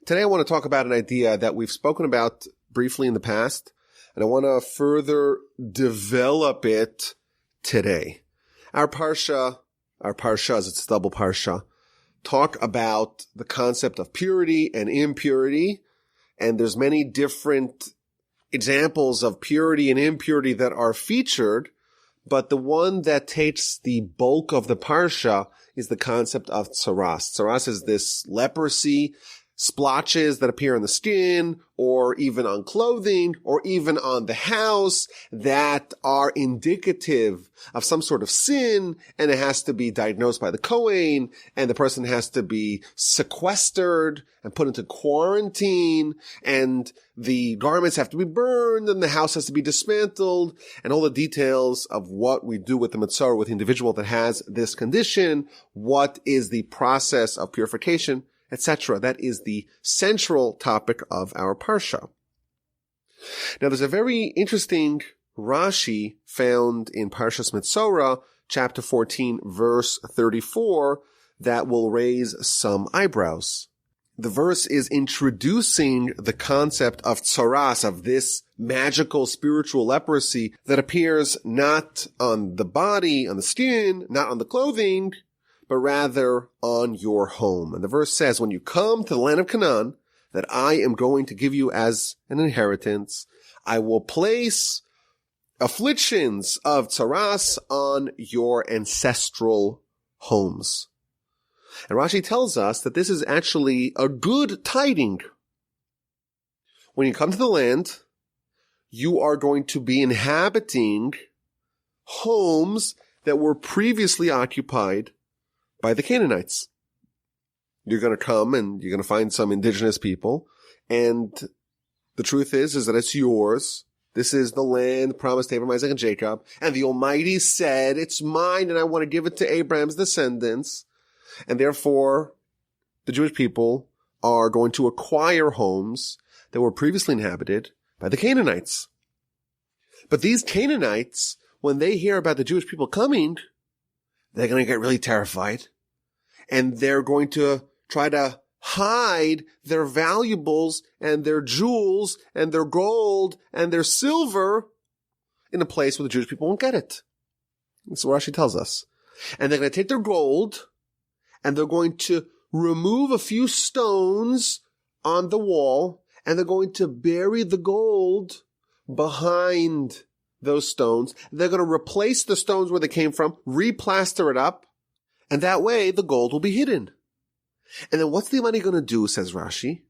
Today I want to talk about an idea that we've spoken about briefly in the past, and I want to further develop it today. Our parshas, it's a double parsha, talk about the concept of purity and impurity, and there's many different examples of purity and impurity that are featured, but the one that takes the bulk of the parsha is the concept of Tzaraas. Tzaraas is this leprosy, splotches that appear on the skin, or even on clothing, or even on the house, that are indicative of some sort of sin, and it has to be diagnosed by the Kohen, and the person has to be sequestered and put into quarantine, and the garments have to be burned, and the house has to be dismantled, and all the details of what we do with the Metzora, with the individual that has this condition, what is the process of purification, etc. That is the central topic of our parsha. Now, there's a very interesting Rashi found in Parshas Metzora, chapter 14, verse 34, that will raise some eyebrows. The verse is introducing the concept of Tzaraas, of this magical spiritual leprosy that appears not on the body, on the skin, not on the clothing, but rather on your home. And the verse says, when you come to the land of Canaan, that I am going to give you as an inheritance, I will place afflictions of Tzaraas on your ancestral homes. And Rashi tells us that this is actually a good tiding. When you come to the land, you are going to be inhabiting homes that were previously occupied by the Canaanites. You're going to come and you're going to find some indigenous people, and the truth is that it's yours. This is the land promised to Abraham, Isaac, and Jacob, and the Almighty said, it's mine and I want to give it to Abraham's descendants, and therefore the Jewish people are going to acquire homes that were previously inhabited by the Canaanites. But these Canaanites, when they hear about the Jewish people coming, they're going to get really terrified, and they're going to try to hide their valuables and their jewels and their gold and their silver in a place where the Jewish people won't get it. That's what Rashi tells us. And they're going to take their gold and they're going to remove a few stones on the wall, and they're going to bury the gold behind those stones. They're going to replace the stones where they came from, replaster it up, and that way the gold will be hidden. And then what's the Almighty going to do, says Rashi?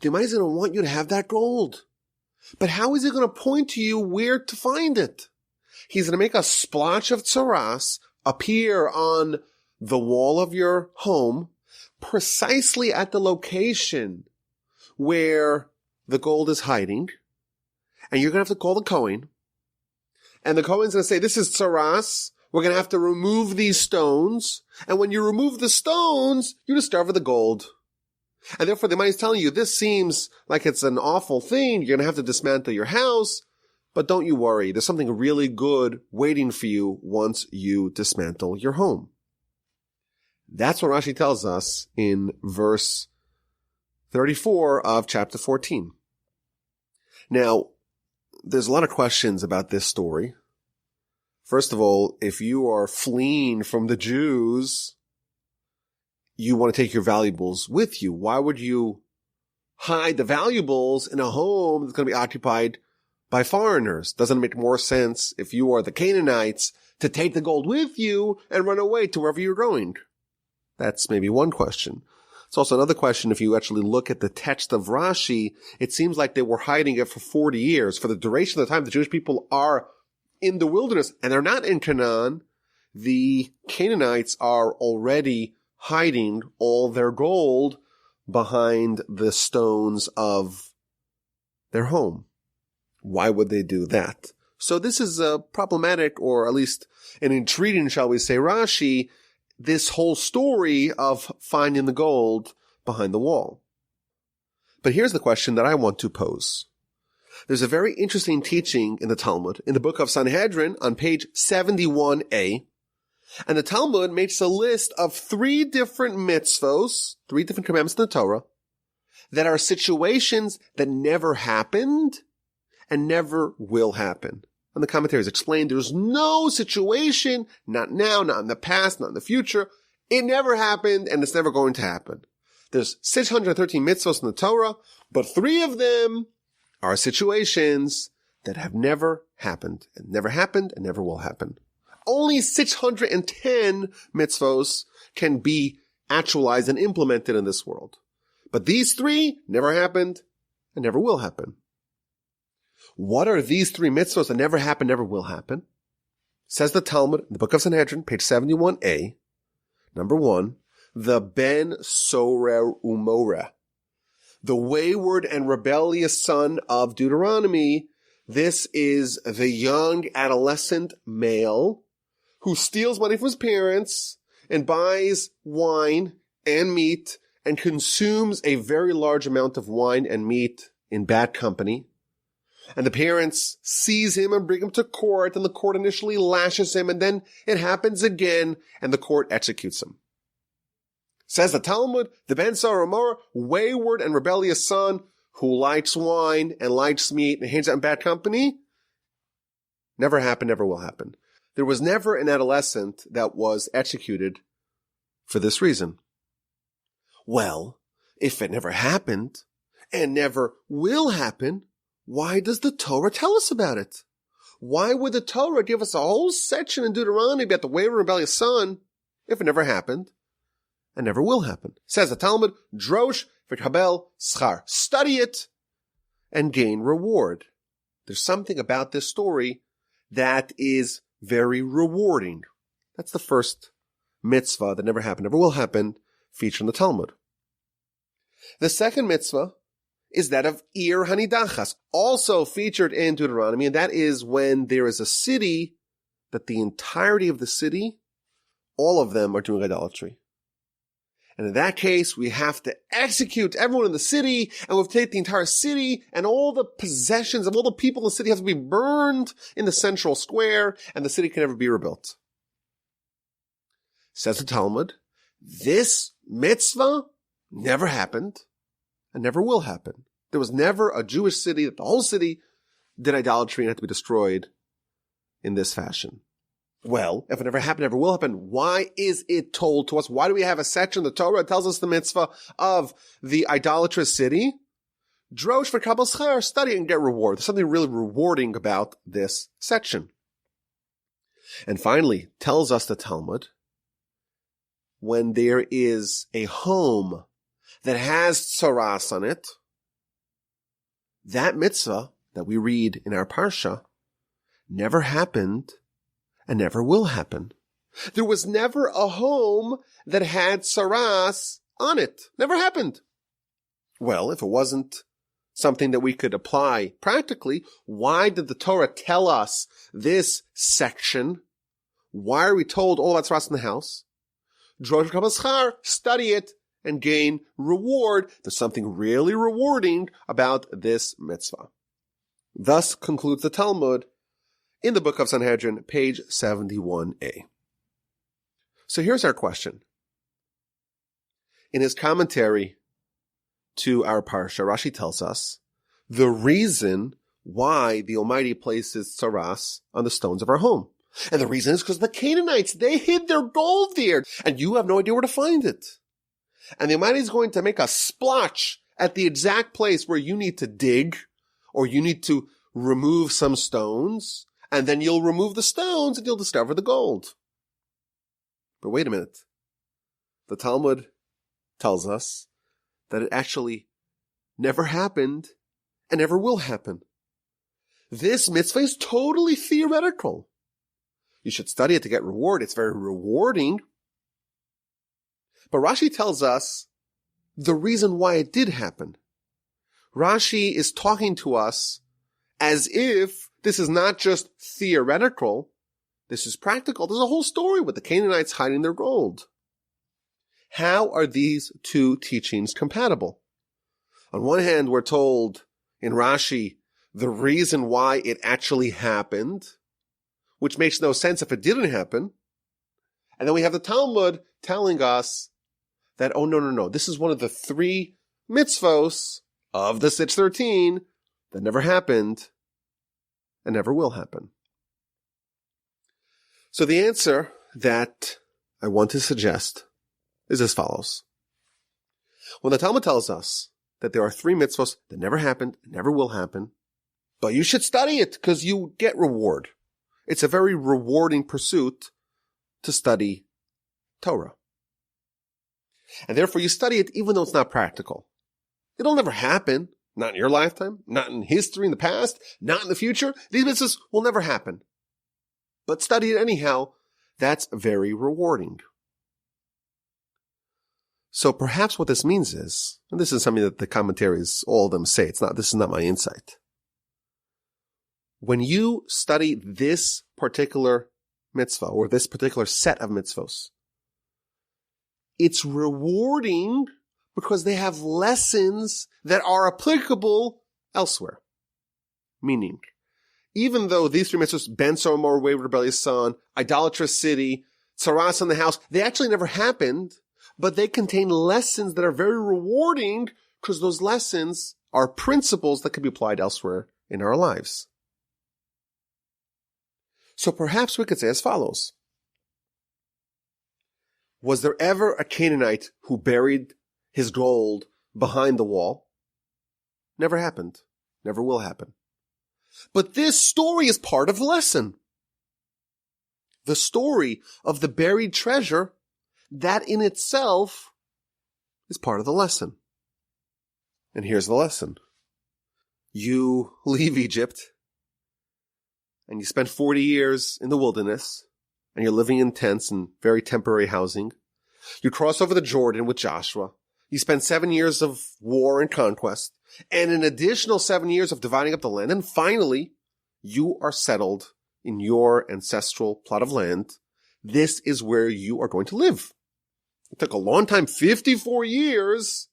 The Almighty is going to want you to have that gold. But how is He going to point to you where to find it? He's going to make a splotch of Tzaraas appear on the wall of your home, precisely at the location where the gold is hiding, and you're going to have to call the Kohen. And the Kohen's going to say, this is Tzaraas. We're going to have to remove these stones. And when you remove the stones, you discover the gold. And therefore, the Almighty is telling you, this seems like it's an awful thing. You're going to have to dismantle your house. But don't you worry. There's something really good waiting for you once you dismantle your home. That's what Rashi tells us in verse 34 of chapter 14. Now, there's a lot of questions about this story. First of all, if you are fleeing from the Jews, you want to take your valuables with you. Why would you hide the valuables in a home that's going to be occupied by foreigners? Doesn't it make more sense, if you are the Canaanites, to take the gold with you and run away to wherever you're going? That's maybe one question. It's also another question, if you actually look at the text of Rashi, it seems like they were hiding it for 40 years. For the duration of the time the Jewish people are in the wilderness, and they're not in Canaan, the Canaanites are already hiding all their gold behind the stones of their home. Why would they do that? So this is a problematic, or at least an intriguing, shall we say, Rashi, this whole story of finding the gold behind the wall. But here's the question that I want to pose. There's a very interesting teaching in the Talmud, in the book of Sanhedrin, on page 71a. And the Talmud makes a list of 3 different mitzvos, 3 different commandments in the Torah, that are situations that never happened and never will happen. And the commentaries explain there's no situation, not now, not in the past, not in the future. It never happened and it's never going to happen. There's 613 mitzvos in the Torah, but 3 of them are situations that have never happened and never will happen. Only 610 mitzvos can be actualized and implemented in this world. But these 3 never happened and never will happen. What are these 3 mitzvos that never happen, never will happen? Says the Talmud, in the book of Sanhedrin, page 71a, number 1, the ben sorer umoreh, the wayward and rebellious son of Deuteronomy. This is the young adolescent male who steals money from his parents and buys wine and meat and consumes a very large amount of wine and meat in bad company. And the parents seize him and bring him to court, and the court initially lashes him, and then it happens again, and the court executes him. Says the Talmud, the ben sorer umoreh, wayward and rebellious son who likes wine and likes meat and hangs out in bad company, never happened, never will happen. There was never an adolescent that was executed for this reason. Well, if it never happened and never will happen, why does the Torah tell us about it? Why would the Torah give us a whole section in Deuteronomy about the wayward and rebellious son if it never happened and never will happen? Says the Talmud, drosh v'kabel schar. Study it and gain reward. There's something about this story that is very rewarding. That's the first mitzvah that never happened, never will happen, featured in the Talmud. The second mitzvah is that of Ir Hanidachas, also featured in Deuteronomy, and that is when there is a city that the entirety of the city, all of them are doing idolatry. And in that case, we have to execute everyone in the city, and we have to take the entire city, and all the possessions of all the people in the city have to be burned in the central square, and the city can never be rebuilt. Says the Talmud, this mitzvah never happened and never will happen. There was never a Jewish city that the whole city did idolatry and had to be destroyed in this fashion. Well, if it never happened, never will happen, why is it told to us? Why do we have a section in the Torah that tells us the mitzvah of the idolatrous city? Drosh v'kabel schar, study and get reward. There's something really rewarding about this section. And finally, tells us the Talmud, when there is a home that has Tzaraas on it, that mitzvah that we read in our Parsha never happened and never will happen. There was never a home that had Tzaraas on it. Never happened. Well, if it wasn't something that we could apply practically, why did the Torah tell us this section? Why are we told all about Tzaraas in the house? Drosh v'kabel schar, study it and gain reward. There's something really rewarding about this mitzvah. Thus concludes the Talmud in the book of Sanhedrin, page 71a. So here's our question. In his commentary to our Parsha, Rashi tells us the reason why the Almighty places Tzaraas on the stones of our home. And the reason is because the Canaanites, they hid their gold there, and you have no idea where to find it. And the Almighty is going to make a splotch at the exact place where you need to dig, or you need to remove some stones, and then you'll remove the stones and you'll discover the gold. But wait a minute. The Talmud tells us that it actually never happened and never will happen. This mitzvah is totally theoretical. You should study it to get reward. It's very rewarding. But Rashi tells us the reason why it did happen. Rashi is talking to us as if this is not just theoretical, this is practical. There's a whole story with the Canaanites hiding their gold. How are these two teachings compatible? On one hand, we're told in Rashi the reason why it actually happened, which makes no sense if it didn't happen. And then we have the Talmud telling us that, oh, no, this is one of the 3 mitzvos of the 613 that never happened and never will happen. So the answer that I want to suggest is as follows. When the Talmud tells us that there are 3 mitzvos that never happened and never will happen, but you should study it because you get reward. It's a very rewarding pursuit to study Torah. And therefore you study it even though it's not practical. It'll never happen. Not in your lifetime, not in history in the past, not in the future. These mitzvahs will never happen. But study it anyhow. That's very rewarding. So perhaps what this means is, and this is something that the commentaries, all of them say, this is not my insight. When you study this particular mitzvah or this particular set of mitzvos, it's rewarding because they have lessons that are applicable elsewhere. Meaning, even though these 3 mitzvahs, Ben Sodom, wayward rebellious son, idolatrous city, Tzaraas in the house, they actually never happened, but they contain lessons that are very rewarding because those lessons are principles that can be applied elsewhere in our lives. So perhaps we could say as follows. Was there ever a Canaanite who buried his gold behind the wall? Never happened. Never will happen. But this story is part of the lesson. The story of the buried treasure, that in itself is part of the lesson. And here's the lesson. You leave Egypt and you spend 40 years in the wilderness and you're living in tents and very temporary housing. You cross over the Jordan with Joshua. You spend 7 years of war and conquest, and an additional 7 years of dividing up the land, and finally, you are settled in your ancestral plot of land. This is where you are going to live. It took a long time, 54 years,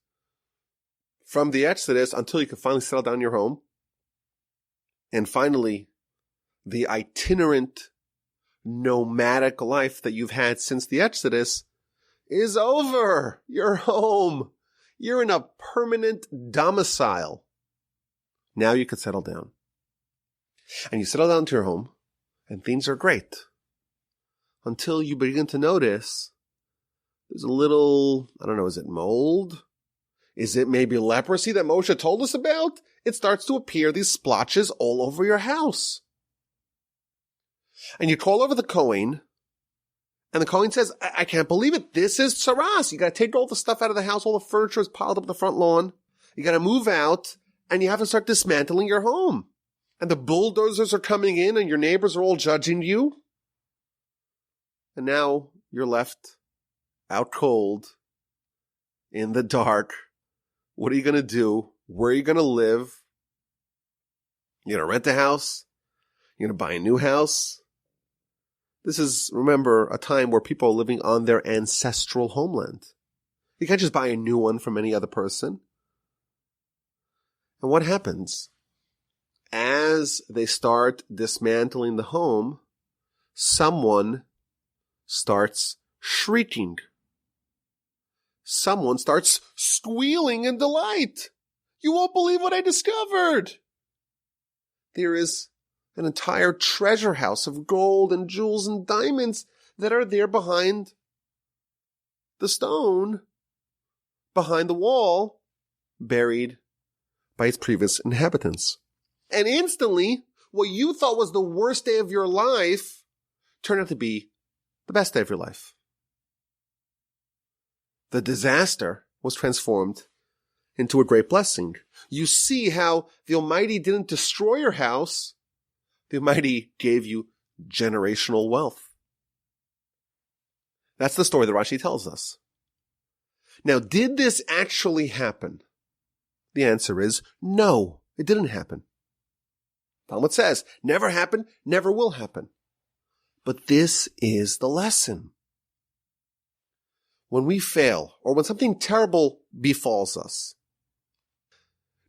from the Exodus until you could finally settle down in your home. And finally, the itinerant, nomadic life that you've had since the Exodus is over. You're home. You're in a permanent domicile. Now you can settle down. And you settle down to your home, and things are great. Until you begin to notice there's a little, I don't know, is it mold? Is it maybe leprosy that Moshe told us about? It starts to appear, these splotches all over your house. And you call over the Kohen, and the Kohen says, I can't believe it. This is Tzaraas. You got to take all the stuff out of the house. All the furniture is piled up the front lawn. You got to move out, and you have to start dismantling your home. And the bulldozers are coming in, and your neighbors are all judging you. And now you're left out cold, in the dark. What are you going to do? Where are you going to live? You're going to rent a house? You're going to buy a new house? This is, remember, a time where people are living on their ancestral homeland. You can't just buy a new one from any other person. And what happens? As they start dismantling the home, someone starts shrieking. Someone starts squealing in delight. You won't believe what I discovered. There is an entire treasure house of gold and jewels and diamonds that are there behind the stone, behind the wall, buried by its previous inhabitants. And instantly, what you thought was the worst day of your life turned out to be the best day of your life. The disaster was transformed into a great blessing. You see how the Almighty didn't destroy your house. The Almighty gave you generational wealth. That's the story that Rashi tells us. Now, did this actually happen? The answer is no, it didn't happen. Talmud says, never happened, never will happen. But this is the lesson. When we fail, or when something terrible befalls us.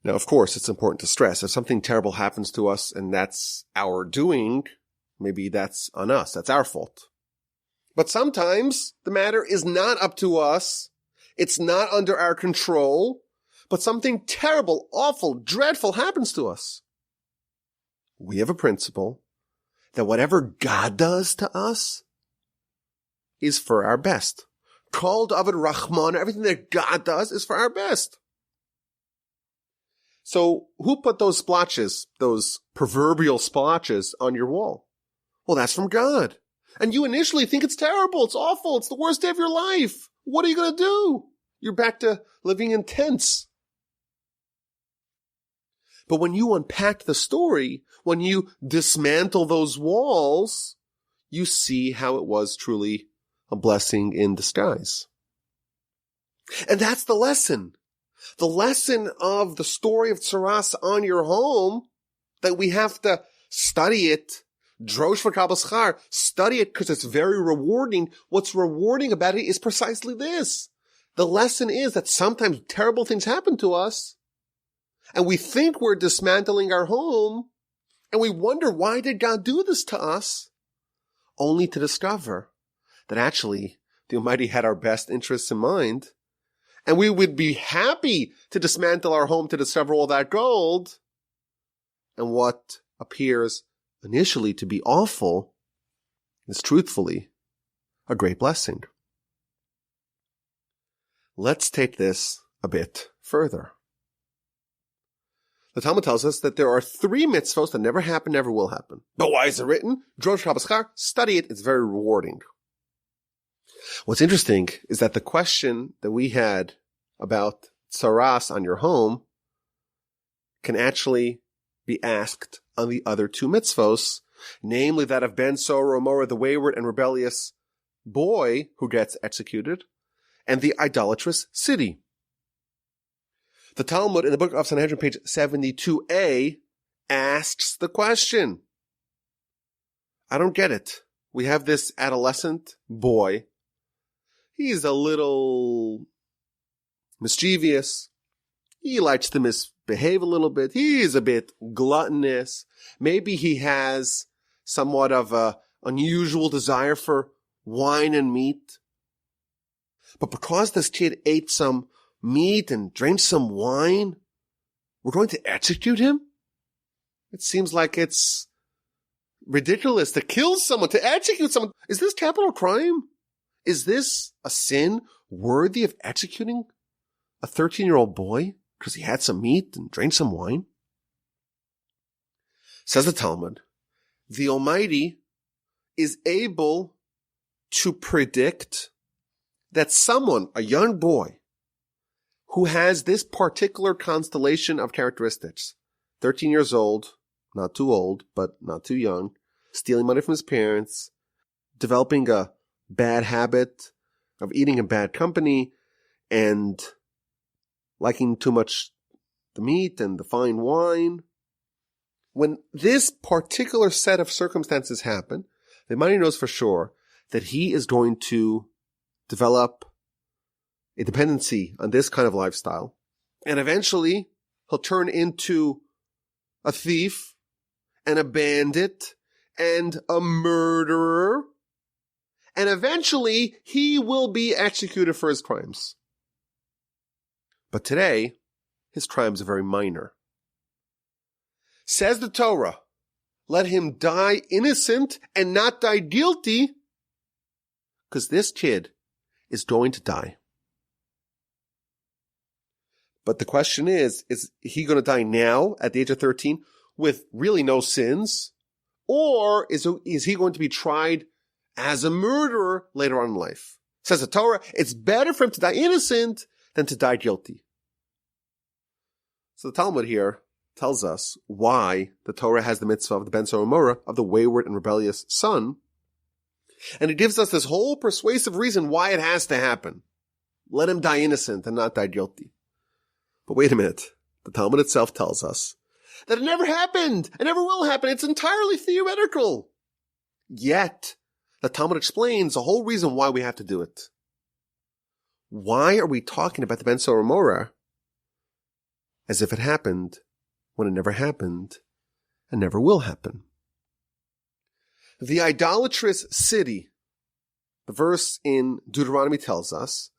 Now, of course, it's important to stress, if something terrible happens to us and that's our doing, maybe that's on us, that's our fault. But sometimes the matter is not up to us, it's not under our control, but something terrible, awful, dreadful happens to us. We have a principle that whatever God does to us is for our best. Kol David Rahman, everything that God does is for our best. So who put those splotches, those proverbial splotches on your wall? Well, that's from God. And you initially think it's terrible, it's awful, it's the worst day of your life. What are you going to do? You're back to living in tents. But when you unpack the story, when you dismantle those walls, you see how it was truly a blessing in disguise. And that's the lesson. The lesson of the story of Tzaraas on your home, that we have to study it, drosh v'kabel schar, study it because it's very rewarding. What's rewarding about it is precisely this. The lesson is that sometimes terrible things happen to us, and we think we're dismantling our home, and we wonder, why did God do this to us? Only to discover that actually the Almighty had our best interests in mind, and we would be happy to dismantle our home to discover all that gold. And what appears initially to be awful is truthfully a great blessing. Let's take this a bit further. The Talmud tells us that there are 3 mitzvos that never happen, never will happen. But why is it written? Drosh v'kabel schar, study it, it's very rewarding. What's interesting is that the question that we had about Tzaraas on your home can actually be asked on the other 2 mitzvos, namely that of Metzora, the wayward and rebellious boy who gets executed, and the idolatrous city. The Talmud in the book of Sanhedrin, page 72a, asks the question. I don't get it. We have this adolescent boy. He's a little mischievous. He likes to misbehave a little bit. He's a bit gluttonous. Maybe he has somewhat of a unusual desire for wine and meat. But because this kid ate some meat and drank some wine, we're going to execute him? It seems like it's ridiculous to kill someone, to execute someone. Is this capital crime? Is this a sin worthy of executing a 13-year-old boy because he had some meat and drank some wine? Says the Talmud, the Almighty is able to predict that someone, a young boy, who has this particular constellation of characteristics, 13 years old, not too old, but not too young, stealing money from his parents, developing a bad habit of eating in bad company, and liking too much the meat and the fine wine. When this particular set of circumstances happen, the Almighty knows for sure that he is going to develop a dependency on this kind of lifestyle. And eventually, he'll turn into a thief and a bandit and a murderer. And eventually, he will be executed for his crimes. But today, his crimes are very minor. Says the Torah, let him die innocent and not die guilty, because this kid is going to die. But the question is he going to die now at the age of 13 with really no sins? Or is he going to be tried as a murderer later on in life? Says the Torah, it's better for him to die innocent than to die guilty. So the Talmud here tells us why the Torah has the mitzvah of the Metzora, of the wayward and rebellious son. And it gives us this whole persuasive reason why it has to happen. Let him die innocent and not die guilty. But wait a minute. The Talmud itself tells us that it never happened. It never will happen. It's entirely theoretical. Yet, the Talmud explains the whole reason why we have to do it. Why are we talking about the Metzora as if it happened when it never happened and never will happen? The idolatrous city, the verse in Deuteronomy tells us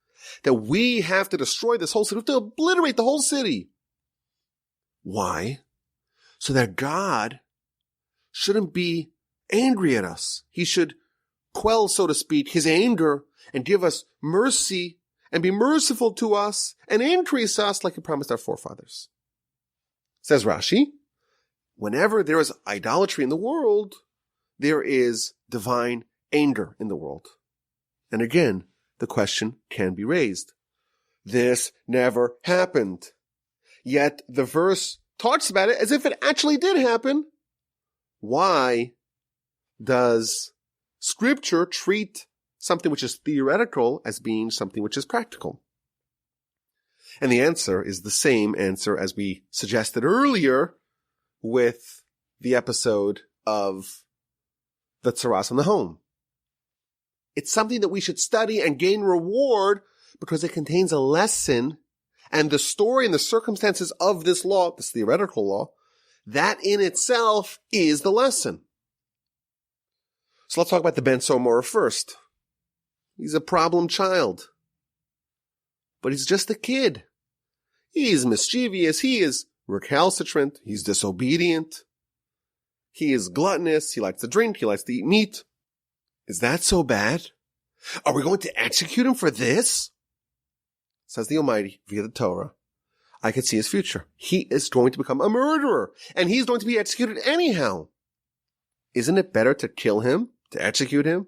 that we have to destroy this whole city. We have to obliterate the whole city. Why? So that God shouldn't be angry at us. He should quell, so to speak, his anger and give us mercy and be merciful to us and increase us like he promised our forefathers. Says Rashi, whenever there is idolatry in the world, there is divine anger in the world. And again, the question can be raised. This never happened. Yet the verse talks about it as if it actually did happen. Why does Scripture treat something which is theoretical as being something which is practical? And the answer is the same answer as we suggested earlier with the episode of the Tzaraas in the home. It's something that we should study and gain reward because it contains a lesson, and the story and the circumstances of this law, this theoretical law, that in itself is the lesson. So let's talk about the Metzora first. He's a problem child. But he's just a kid. He's mischievous. He is recalcitrant. He's disobedient. He is gluttonous. He likes to drink. He likes to eat meat. Is that so bad? Are we going to execute him for this? Says the Almighty via the Torah. I can see his future. He is going to become a murderer, and he's going to be executed anyhow. Isn't it better to kill him, to execute him,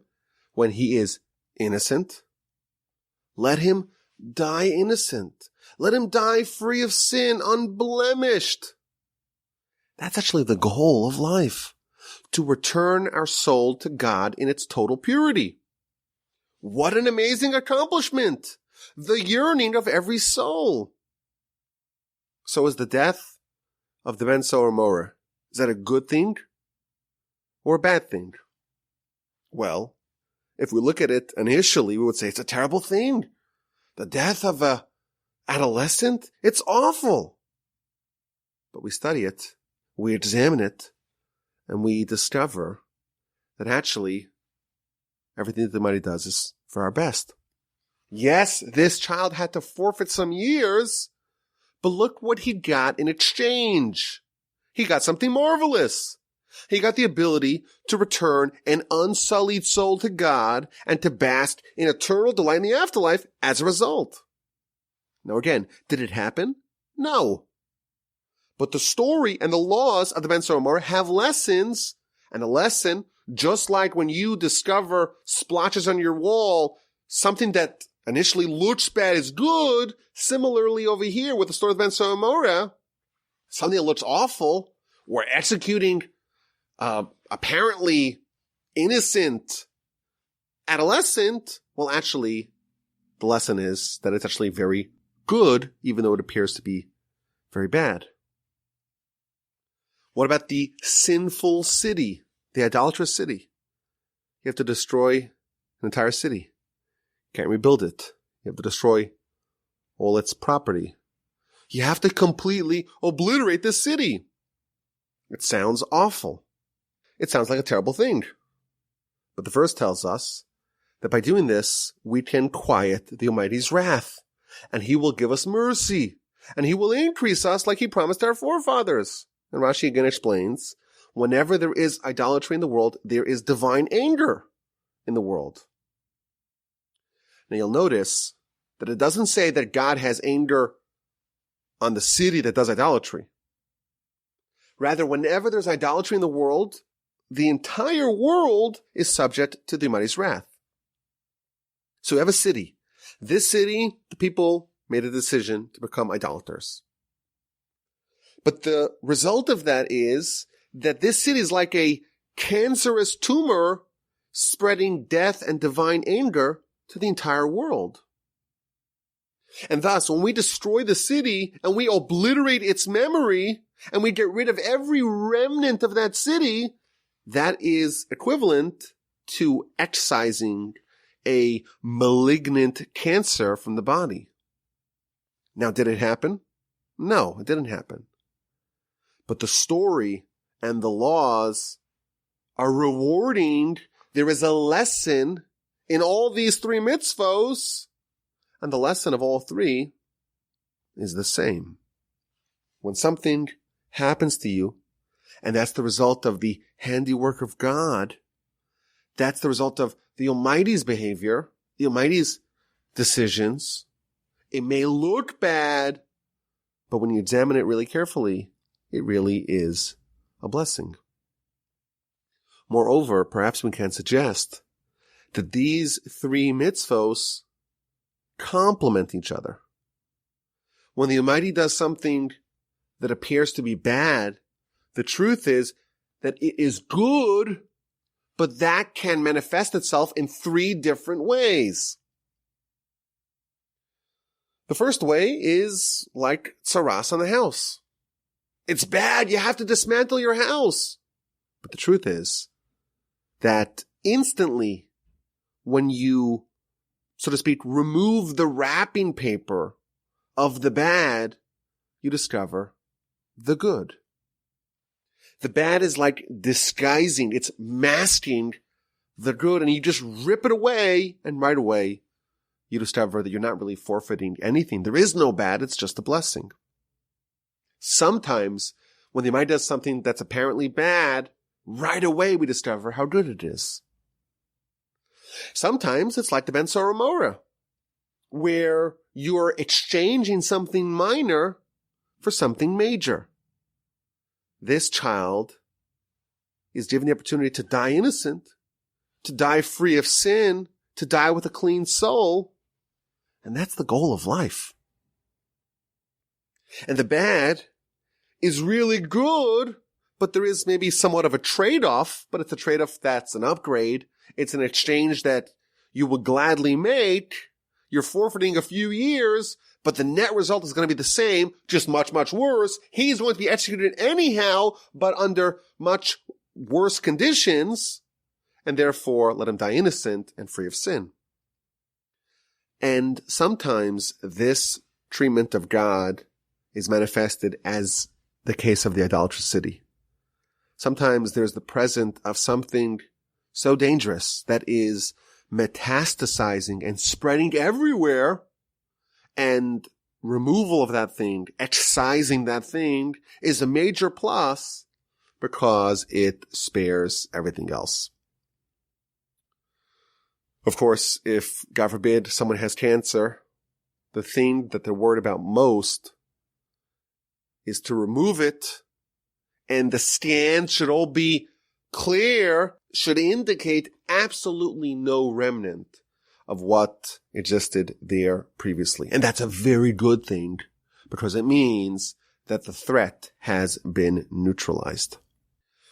when he is innocent? Let him die innocent. Let him die free of sin, unblemished. That's actually the goal of life, to return our soul to God in its total purity. What an amazing accomplishment! The yearning of every soul. So is the death of the Metzora. Is that a good thing or a bad thing? Well, if we look at it initially, we would say it's a terrible thing. The death of an adolescent, it's awful. But we study it, we examine it, and we discover that actually everything that the Almighty does is for our best. Yes, this child had to forfeit some years, but look what he got in exchange. He got something marvelous. He got the ability to return an unsullied soul to God and to bask in eternal delight in the afterlife as a result. Now again, did it happen? No. But the story and the laws of the Metzora have lessons, and a lesson, just like when you discover splotches on your wall, something that initially looks bad is good. Similarly over here with the story of the Metzora, something that looks awful, we're executing apparently innocent adolescent. Well, actually, the lesson is that it's actually very good, even though it appears to be very bad. What about the sinful city, the idolatrous city? You have to destroy an entire city. Can't rebuild it. You have to destroy all its property. You have to completely obliterate this city. It sounds awful. It sounds like a terrible thing. But the verse tells us that by doing this, we can quiet the Almighty's wrath, and he will give us mercy, and he will increase us like he promised our forefathers. And Rashi again explains, whenever there is idolatry in the world, there is divine anger in the world. Now you'll notice that it doesn't say that God has anger on the city that does idolatry. Rather, whenever there's idolatry in the world, the entire world is subject to the Almighty's wrath. So we have a city. This city, the people made a decision to become idolaters. But the result of that is that this city is like a cancerous tumor spreading death and divine anger to the entire world. And thus, when we destroy the city and we obliterate its memory and we get rid of every remnant of that city, that is equivalent to excising a malignant cancer from the body. Now, did it happen? No, it didn't happen. But the story and the laws are rewarding. There is a lesson in all these three mitzvos, And the lesson of all three is the same. When something happens to you, and that's the result of the handiwork of God, that's the result of the Almighty's behavior, the Almighty's decisions. It may look bad, but when you examine it really carefully, it really is a blessing. Moreover, perhaps we can suggest that these three mitzvos complement each other. When the Almighty does something that appears to be bad, the truth is that it is good, but that can manifest itself in three different ways. The first way is like Tzaraas on the house. It's bad, you have to dismantle your house. But the truth is that instantly, when you, so to speak, remove the wrapping paper of the bad, you discover the good. The bad is like disguising, it's masking the good, and you just rip it away, and right away you discover that you're not really forfeiting anything. There is no bad, it's just a blessing. Sometimes, when the Almighty does something that's apparently bad, right away we discover how good it is. Sometimes it's like the Metzora, where you're exchanging something minor for something major. This child is given the opportunity to die innocent, to die free of sin, to die with a clean soul, and that's the goal of life. And the bad is really good, but there is maybe somewhat of a trade-off, but it's a trade-off that's an upgrade. It's an exchange that you would gladly make. You're forfeiting a few years, but the net result is going to be the same, just much, much worse. He's going to be executed anyhow, but under much worse conditions, and therefore let him die innocent and free of sin. And sometimes this treatment of God is manifested as the case of the idolatrous city. Sometimes there's the presence of something so dangerous that is metastasizing and spreading everywhere, and removal of that thing, excising that thing, is a major plus because it spares everything else. Of course, if, God forbid, someone has cancer, the thing that they're worried about most is to remove it, and the scans should all be clear, should indicate absolutely no remnant of what existed there previously. And that's a very good thing, because it means that the threat has been neutralized.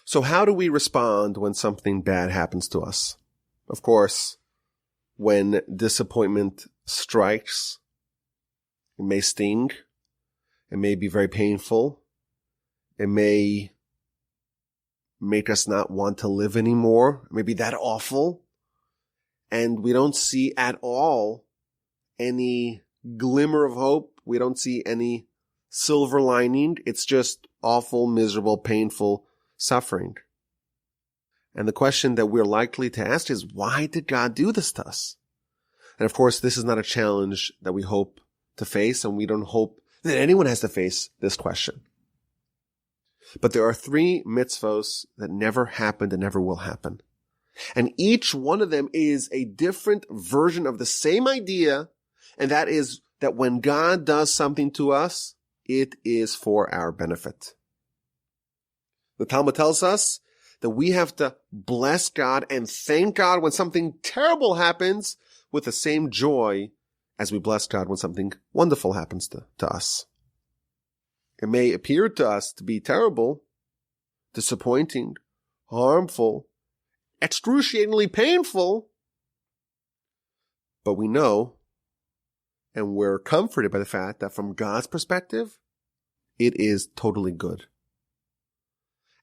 So how do we respond when something bad happens to us? Of course, when disappointment strikes, it may sting, it may be very painful, it may make us not want to live anymore, it may be that awful, and we don't see at all any glimmer of hope, we don't see any silver lining, it's just awful, miserable, painful suffering. And the question that we're likely to ask is, why did God do this to us? And of course, this is not a challenge that we hope to face, and we don't hope that anyone has to face this question. But there are three mitzvos that never happened and never will happen. And each one of them is a different version of the same idea, and that is that when God does something to us, it is for our benefit. The Talmud tells us that we have to bless God and thank God when something terrible happens with the same joy as we bless God when something wonderful happens to us. It may appear to us to be terrible, disappointing, harmful, excruciatingly painful, but we know and we're comforted by the fact that from God's perspective, it is totally good.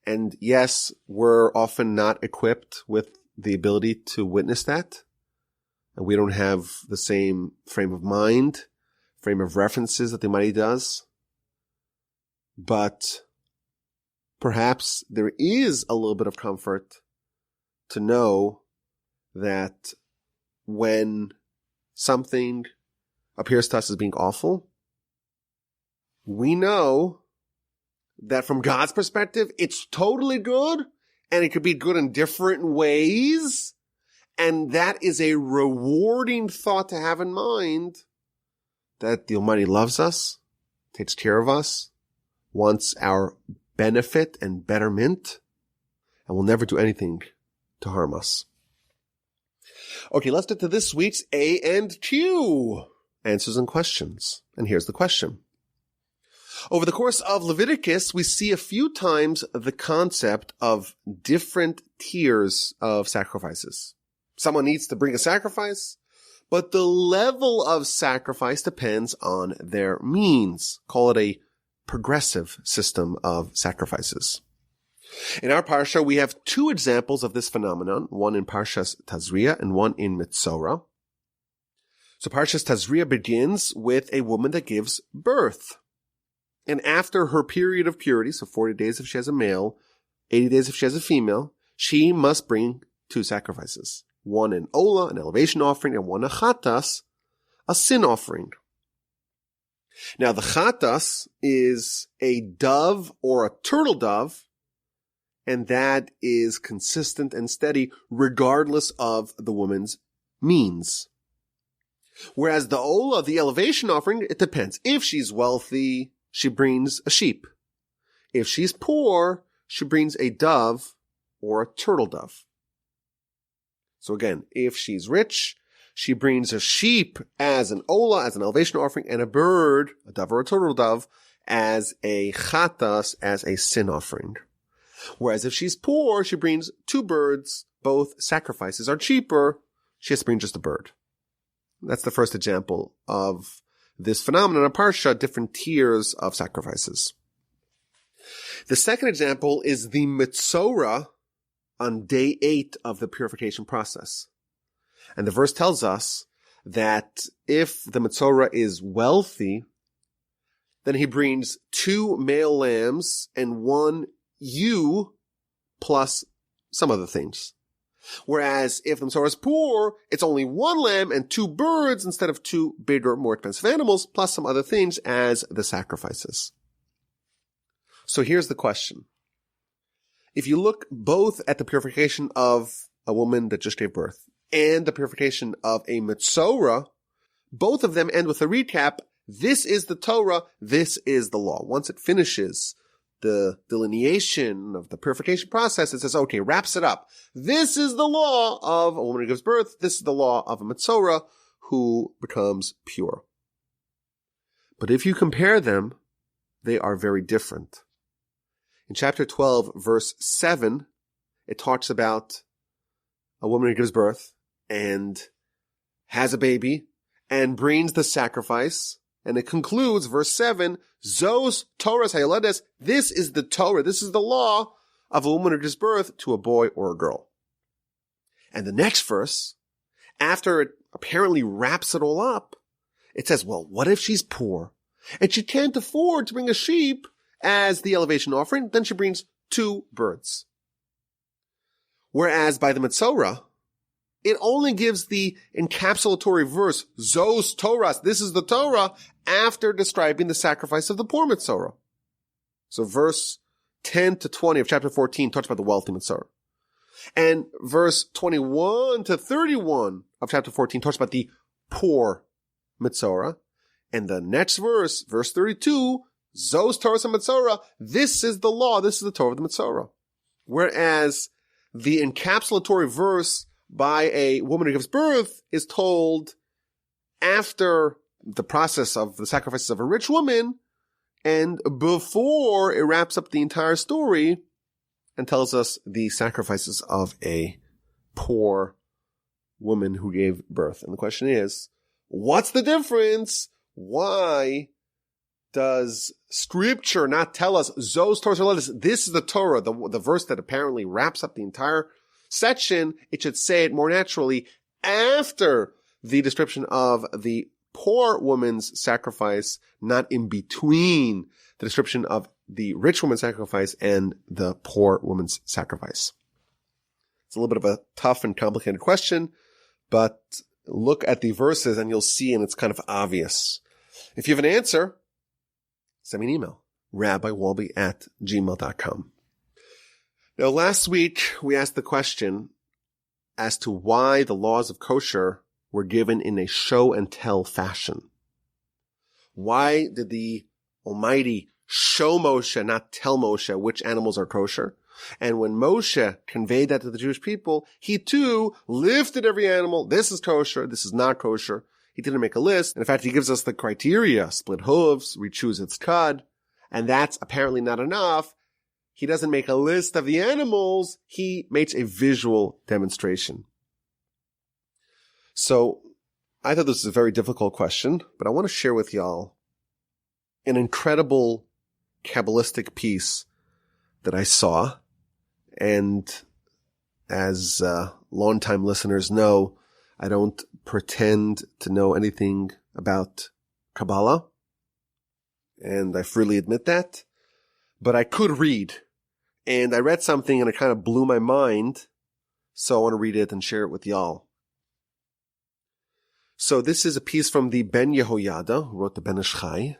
And yes, we're often not equipped with the ability to witness that. And we don't have the same frame of mind, frame of references that the Almighty does. But perhaps there is a little bit of comfort to know that when something appears to us as being awful, we know that from God's perspective, it's totally good, and it could be good in different ways. And that is a rewarding thought to have in mind, that the Almighty loves us, takes care of us, wants our benefit and betterment, and will never do anything to harm us. Okay, let's get to this week's A and Q. Answers and questions. And here's the question. Over the course of Leviticus, we see a few times the concept of different tiers of sacrifices. Someone needs to bring a sacrifice, but the level of sacrifice depends on their means. Call it a progressive system of sacrifices. In our Parsha, we have two examples of this phenomenon, one in Parsha's Tazria and one in Metzora. So Parsha's Tazria begins with a woman that gives birth. And after her period of purity, so 40 days if she has a male, 80 days if she has a female, she must bring two sacrifices. One an olah, an elevation offering, and one a chatas, a sin offering. Now the chatas is a dove or a turtle dove, and that is consistent and steady regardless of the woman's means. Whereas the olah, the elevation offering, it depends. If she's wealthy, she brings a sheep. If she's poor, she brings a dove or a turtle dove. So again, if she's rich, she brings a sheep as an olah, as an elevation offering, and a bird, a dove or a turtle dove, as a chatas, as a sin offering. Whereas if she's poor, she brings two birds. Both sacrifices are cheaper. She has to bring just a bird. That's the first example of this phenomenon of Parsha, different tiers of sacrifices. The second example is the Metzora on day 8 of the purification process. And the verse tells us that if the Metzora is wealthy, then he brings 2 male lambs and 1 ewe plus some other things. Whereas if the Metzora is poor, it's only 1 lamb and 2 birds instead of 2 bigger, more expensive animals, plus some other things as the sacrifices. So here's the question. If you look both at the purification of a woman that just gave birth and the purification of a Metzora, both of them end with a recap. This is the Torah. This is the law. Once it finishes the delineation of the purification process, it says, okay, wraps it up. This is the law of a woman who gives birth. This is the law of a Metzora who becomes pure. But if you compare them, they are very different. In chapter 12, verse 7, it talks about a woman who gives birth and has a baby and brings the sacrifice. And it concludes, verse 7, Zos Torahs Hayaledes, this is the Torah, this is the law of a woman who gives birth to a boy or a girl. And the next verse, after it apparently wraps it all up, it says, well, what if she's poor and she can't afford to bring a sheep as the elevation offering? Then she brings 2 birds. Whereas by the Metzora, it only gives the encapsulatory verse, Zos Torahs, this is the Torah, after describing the sacrifice of the poor Metzora. So verse 10 to 20 of chapter 14 talks about the wealthy Metzora. And verse 21 to 31 of chapter 14 talks about the poor Metzora. And the next verse, verse 32, Zos Torahs and Metzora, this is the law, this is the Torah of the Metzora. Whereas the encapsulatory verse by a woman who gives birth is told after the process of the sacrifices of a rich woman and before it wraps up the entire story and tells us the sacrifices of a poor woman who gave birth. And the question is, what's the difference? Why does Scripture not tell us, Zos Torah, this is the Torah, the verse that apparently wraps up the entire section? It should say it more naturally after the description of the poor woman's sacrifice, not in between the description of the rich woman's sacrifice and the poor woman's sacrifice. It's a little bit of a tough and complicated question, but look at the verses and you'll see, and it's kind of obvious. If you have an answer, send me an email, rabbiwalby@gmail.com. Now, last week, we asked the question as to why the laws of kosher were given in a show-and-tell fashion. Why did the Almighty show Moshe, not tell Moshe, which animals are kosher? And when Moshe conveyed that to the Jewish people, he too lifted every animal. This is kosher. This is not kosher. He didn't make a list. In fact, he gives us the criteria: split hooves, we choose its cud. And that's apparently not enough. He doesn't make a list of the animals. He makes a visual demonstration. So I thought this was a very difficult question, but I want to share with y'all an incredible Kabbalistic piece that I saw. And as longtime listeners know, I don't pretend to know anything about Kabbalah, and I freely admit that. But I could read, and I read something and it kind of blew my mind, so I want to read it and share it with y'all. So this is a piece from the Ben Yehoyada, who wrote the Ben Ish Chai,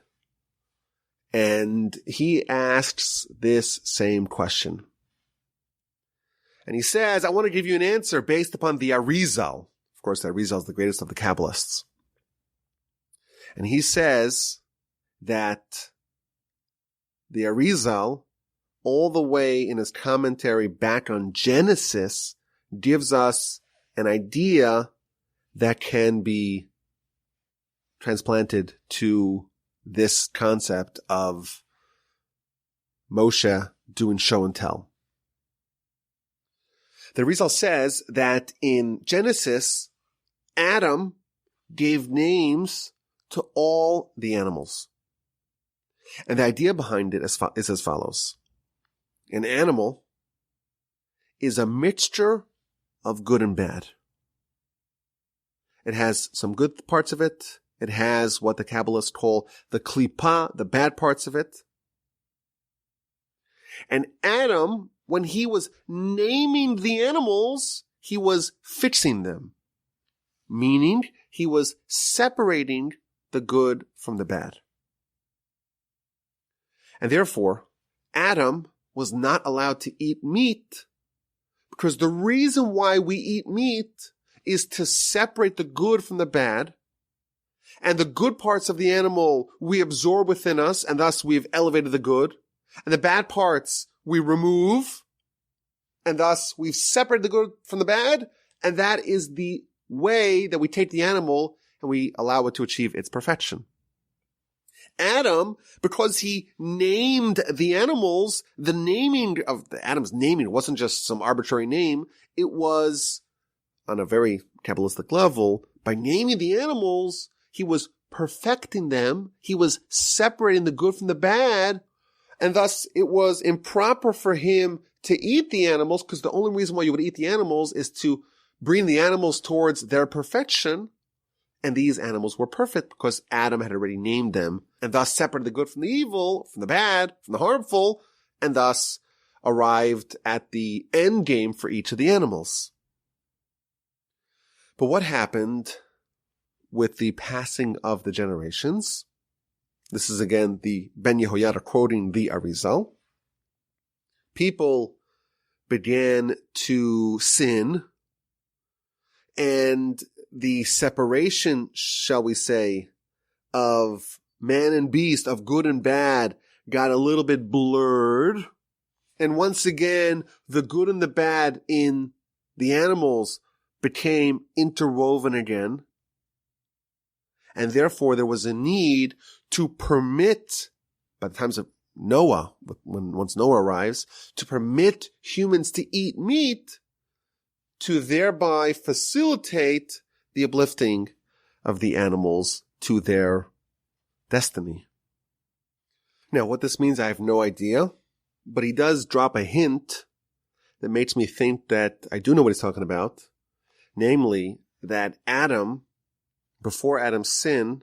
and he asks this same question. And he says, I want to give you an answer based upon the Arizal. Of course, the Arizal is the greatest of the Kabbalists. And he says that the Arizal, all the way in his commentary back on Genesis, gives us an idea that can be transplanted to this concept of Moshe doing show and tell. The Arizal says that in Genesis, Adam gave names to all the animals. And the idea behind it is as follows. An animal is a mixture of good and bad. It has some good parts of it. It has what the Kabbalists call the klipa, the bad parts of it. And Adam, when he was naming the animals, he was fixing them. Meaning, he was separating the good from the bad. And therefore, Adam was not allowed to eat meat, because the reason why we eat meat is to separate the good from the bad, and the good parts of the animal we absorb within us, and thus we've elevated the good, and the bad parts we remove, and thus we've separated the good from the bad, and that is the way that we take the animal and we allow it to achieve its perfection. Adam, because he named the animals, the naming of Adam's naming wasn't just some arbitrary name. It was, on a very Kabbalistic level, by naming the animals, he was perfecting them. He was separating the good from the bad. And thus it was improper for him to eat the animals, because the only reason why you would eat the animals is to bring the animals towards their perfection. And these animals were perfect because Adam had already named them, and thus separated the good from the evil, from the bad, from the harmful, and thus arrived at the end game for each of the animals. But what happened with the passing of the generations? This is again the Ben Yehoyada quoting the Arizal. People began to sin, and the separation, shall we say, of man and beast, of good and bad, got a little bit blurred. And once again, the good and the bad in the animals became interwoven again. And therefore, there was a need to permit, by the times of Noah, once Noah arrives, to permit humans to eat meat, to thereby facilitate the uplifting of the animals to their destiny. Now, what this means, I have no idea, but he does drop a hint that makes me think that I do know what he's talking about, namely that Adam, before Adam's sin,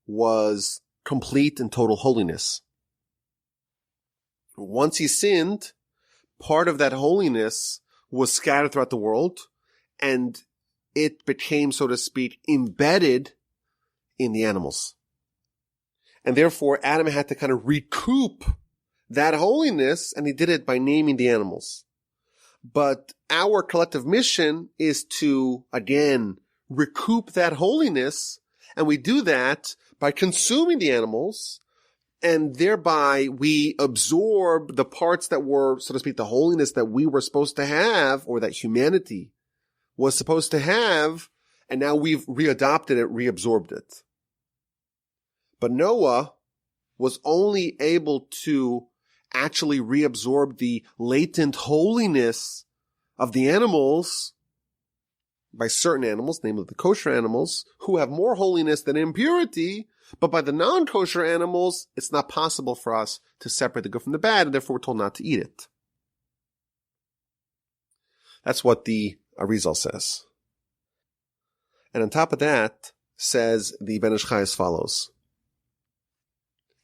was complete and total holiness. Once he sinned, part of that holiness was scattered throughout the world, and it became, so to speak, embedded in the animals. And therefore, Adam had to kind of recoup that holiness, and he did it by naming the animals. But our collective mission is to, again, recoup that holiness, and we do that by consuming the animals, and thereby we absorb the parts that were, so to speak, the holiness that we were supposed to have, or that humanity was supposed to have, and now we've readopted it, reabsorbed it. But Noah was only able to actually reabsorb the latent holiness of the animals by certain animals, namely the kosher animals, who have more holiness than impurity, but by the non-kosher animals, it's not possible for us to separate the good from the bad, and therefore we're told not to eat it. That's what the Arizal says. And on top of that, says the Ben Ish Chai as follows.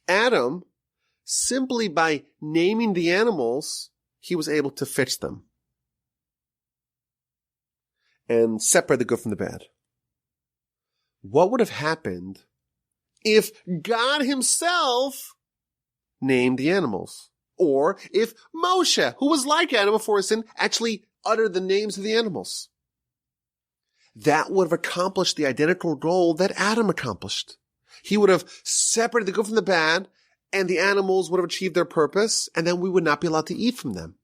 Adam, simply by naming the animals, he was able to fix them and separate the good from the bad. What would have happened if God himself named the animals? Or if Moshe, who was like Adam before his sin, actually uttered the names of the animals? That would have accomplished the identical goal that Adam accomplished. He would have separated the good from the bad, and the animals would have achieved their purpose, and then we would not be allowed to eat from them.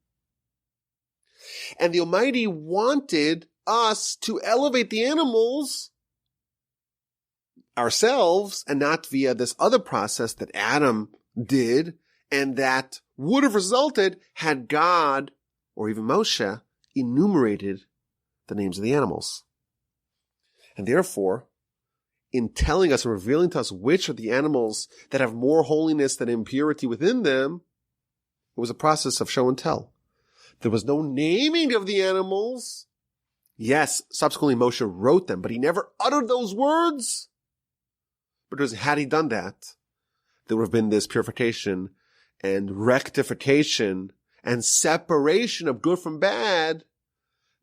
And the Almighty wanted us to elevate the animals ourselves, and not via this other process that Adam did, and that would have resulted had God, or even Moshe, enumerated the names of the animals. And therefore, in telling us and revealing to us which are the animals that have more holiness than impurity within them, it was a process of show and tell. There was no naming of the animals. Yes, subsequently Moshe wrote them, but he never uttered those words. Because had he done that, there would have been this purification and rectification and separation of good from bad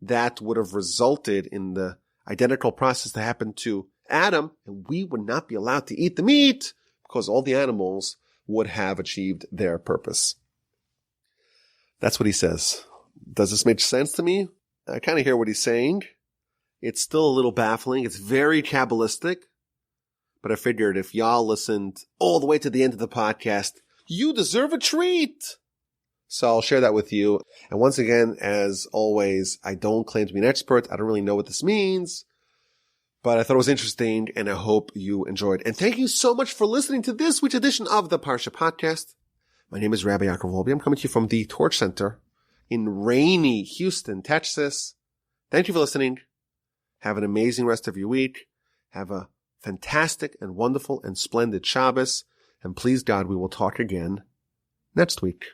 that would have resulted in the identical process that happened to Adam, and we would not be allowed to eat the meat because all the animals would have achieved their purpose. That's what he says. Does this make sense to me? I kind of hear what he's saying. It's still a little baffling. It's very Kabbalistic. But I figured if y'all listened all the way to the end of the podcast, you deserve a treat. So I'll share that with you. And once again, as always, I don't claim to be an expert. I don't really know what this means. But I thought it was interesting, and I hope you enjoyed. And thank you so much for listening to this week's edition of the Parsha podcast. My name is Rabbi Yaakov Wolbe. I'm coming to you from the Torch Center in rainy Houston, Texas. Thank you for listening. Have an amazing rest of your week. Have a fantastic and wonderful and splendid Shabbos. And please God, we will talk again next week.